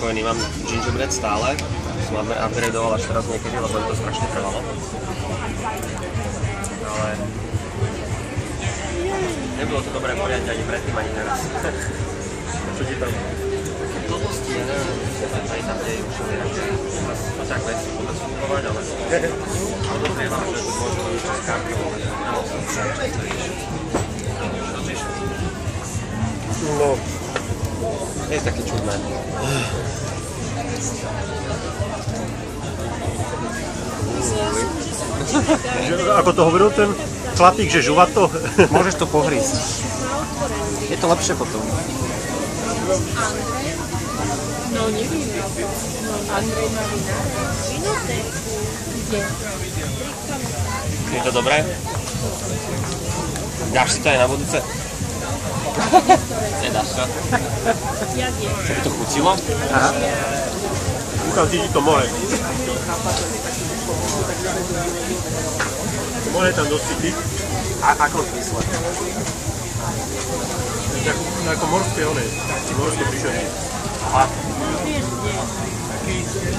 spokojný, mám gingerbread stále. Som upgradeoval až teraz niekedy, lebo je to strašne trvalo. Ale nebolo to dobré poriadne ani predtým, ani teraz. Čo ti tam? Blbosti, ja neviem, aj tam dejú všelijaké. A tak nechcem vôbec fungovať, ale podozrievam, že to možno niečo s kartou, ale nemusím sa čo riešiť. No, je také čudné. Ako to hovoril ten chlapík, že žúva to? Môžeš to pohrísť. Je to lepšie potom. No nevím. Andrej má vinotéku. Kde? Je to dobré? Dáš si to aj na budúce? Nedáš to? Jak je? Čo by to chutilo? Aha. Tam cíti to more. More tam dosť cíti. A ako zmysle? Ako morské one. Morské príšerky. Aha. Vieš kde?